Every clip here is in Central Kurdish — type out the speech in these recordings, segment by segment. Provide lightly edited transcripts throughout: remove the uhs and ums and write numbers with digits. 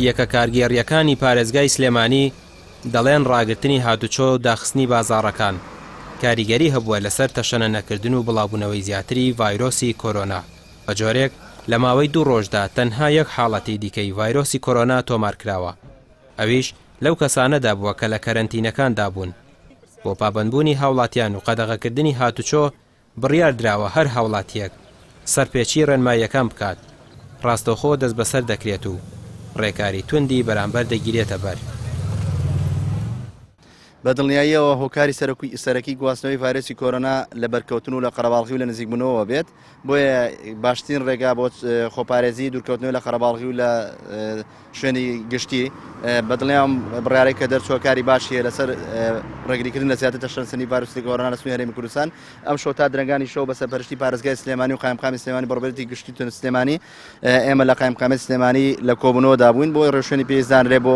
یەکە کارگێڕیەکانی پارێزگای سلێمانی دەڵێن ڕاگررتنی هاتوچۆ و داخستنی بازاڕەکان کاریگەری هەبووە لەسەر تەشەنە نەکردن و بڵاوبوونەوەی زیاتری ڤایرۆسی کۆرۆنا. بە جۆرێک لە ماوەی 2 ڕۆژدا تەنها یەک حاڵەتی دیکەی ڤایرۆسی کۆرۆنا تۆمارکراوە، ئەویش لەو کەسانەدا بووە کە لە کەرەنتینەکاندا بوون. بۆ پابەندبوونی هاوڵاتیان و قەدەغەکردنی هاتوچۆ بڕیار دراوە هەر هاوڵاتیەک سەرپێچی ڕێنماییەکان بکات، ڕاستەوخۆ دەست بەسەر دەکرێت و ڕێکاری توندی بەرامبەر دەگیرێتە بەر. بە دڵنیاییەوە هۆکاری سەرەکی گواستنەوەی ڤایرۆسی کۆرۆنا لە بەرکەوتن و لە قەرەباڵغی و لە نزیکبوونەوە بێت، بۆیە باشترین ڕێگا بۆ خۆپارێزی دوورکەوتنەوەی لە قەرەباڵغی و لە شوێنی گشتی بە دڵنیام بڕیارەی کە دەرچۆکاری باشیە لەسەر ڕێگریکردن لە زیاتر تەشەنسنی ڤایرۆسی کۆرۆنا لە سوێن هەرێمی کوردستان. ئەم شۆ تا درەنگانی شەو بە سەرپەرشتی پارێزگای سلێمانی و قایمقامی سلێمانی بەڕێوەبەری گشتی تونس سلێمانی ئێمە لە قایمقامی سلێمانی لە کۆبوونەوەدا بووین بۆ ڕێشوێنی پێویستدانرێ بۆ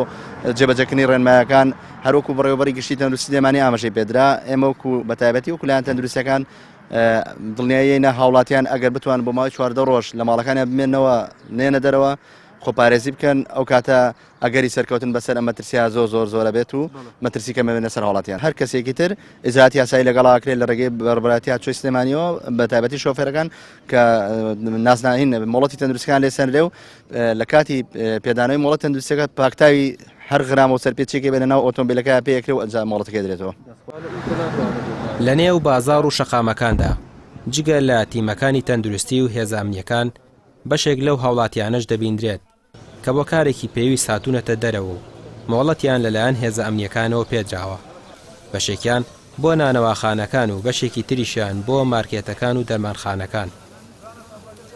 جێبەجەکردنی ڕێنماییەکان هەروەکو بەڕێوەبەری گشتی تەندروستی سلێمانی ئاماژەی پێدرا. ئێمە وەکو بەتایبەتی وەکو لایەن تەندروستیەکان دڵنیاییە هاوڵاتیان ئەگەر بتوان بۆ ماوەی 14 ڕۆژ لە ماڵەکانیان بمێنەوە نێنە دەرەوە خۆپارێزی بکەن، ئەو کاتە ئەگەری سەرکەوتن بەسەر ئەم مەترسیە زۆرە بێت و مەترسی کە مەبێنە سەر هاوڵاتیان. هەر کەسێکی تر ئیجراتی یاسایی لەگەڵاکرێت لە ڕێگەی بەربەراتی هاتوچۆی سلێمانیەوە بەتایبەتی شۆفێرەکان کە نازناهین مۆڵەتی تەندروستیەکان لێ سەنرێ و لە کاتی پێدانەوەی مۆڵەت تەندروستیەکە پاکتاوی هەر غرام و سەرپێچێکی بێنە ناو ئۆتۆمبیلەکە پێکرێ و ئەنجام مۆڵەتەکە دێتەوە. لە نێو بازاڕ و شەقامەکاندا جگە لە تیمەکانی تەندروستی و هێزانامیەکان بەشێک لەو هاوڵاتیانەش دەبیندرێت کە بۆ کارێکی پێویست هاتوونەتە دەرەوە و مۆڵەتیان لەلایەن هێزە ئەمنیەکانەوە پێدراوە، بەشێکیان بۆ نانەواخانەکان و بەشێکی تریشیان بۆ مارکێتەکان و دەرمانخانەکان.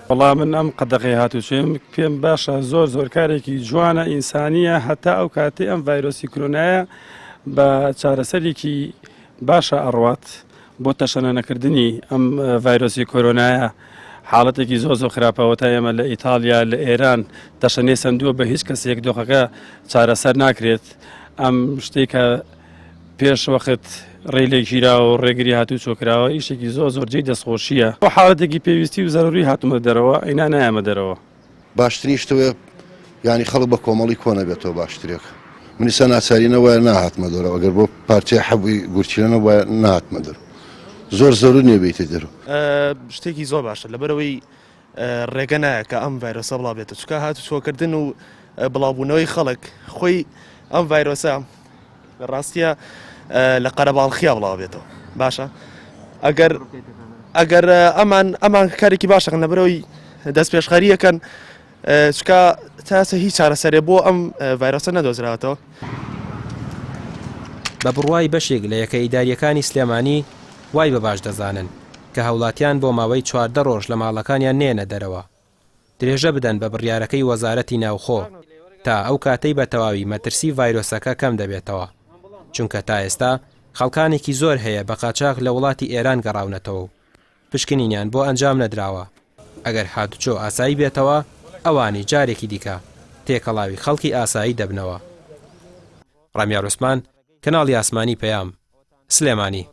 وەڵام من ئەم قەدەغی هاتوچۆم پێم باشە، زۆر کارێکی جوانە ئینسانیە، هەتا ئەو کاتێ ئەم ڤایرۆسی کۆرۆنایە بە چارەسەرێکی باشە ئەڕوات بۆ تەشەنە نەکردنی ئەم ڤایرۆسی کۆرۆنایە. حاڵەتێکی زۆر خراپەوە تا ئێمە لە ئیتالیا لە ئێران تەشەنەی سندووە بە هیچ کەسێک دۆخەکە چارەسەر ناکرێت. ئەم شتێکە پێش وەخت ڕێ لێ گیرا و ڕێگری هاتوو چۆکراوە ئیشێکی زۆر جێی دەستخۆشیە. بۆ حاڵەتێکی پێویستی و زەروری هاتومە دەرەوە ئەینا نایەمە دەرەوە. باشترین شتەوە ینی خەڵک بە کۆمەڵی کۆ نەبێتەوە باشترێک. منیسە ناچارینەوە ناهاتمە دەرەوە، ئەگەر بۆ پارچەی حەبووی گورچیلەنە وایە نهاتمە دەرەوە. زۆر نییە بیتە دەرەوە. شتێکی زۆر باشە لەبەرەوەی ڕێگە نایە کە ئەم ڤایرۆسە بڵاو بێتە، چکە هاتوچۆکردن و بڵاوبوونەوەی خەڵک خۆی ئەم ڤایرۆسە ڕاستیە لە قەرەباڵغیا بڵاو بێتەوە. باشە ئەگەر ئەمان کارێکی باشەکەن لەبەرەوەی دەست پێشخەریەکەن، چکە تاسە هیچ چارەسەرێ بۆ ئەم ڤایرۆسە نەدۆزراوەتەوە. بە بڕوای بەشێک لە یەکە ئیداریەکانی سلێمانی وای بە باش دەزانن کە هاوڵاتیان بۆ ماوەی 14 ڕۆژ لە ماڵەکانیان نێنە دەرەوە، درێژە بدەن بە بڕیارەکەی وەزارەتی ناوخۆ تا ئەو کاتەی بە تەواوی مەترسی ڤایرۆسەکە کەم دەبێتەوە، چونکە تا ئێستا خەڵکانێکی زۆر هەیە بە قاچاق لە وڵاتی ئێران گەڕاونەتەوە و پشکنینیان بۆ ئەنجام نەدراوە. ئەگەر هاتوچۆ ئاسایی بێتەوە ئەوانی جارێکی دیکە تێکەڵاوی خەڵکی ئاسایی دەبنەوە. ڕامیار عوسمان، کەناڵی ئاسمانی پەیام، سلێمانی.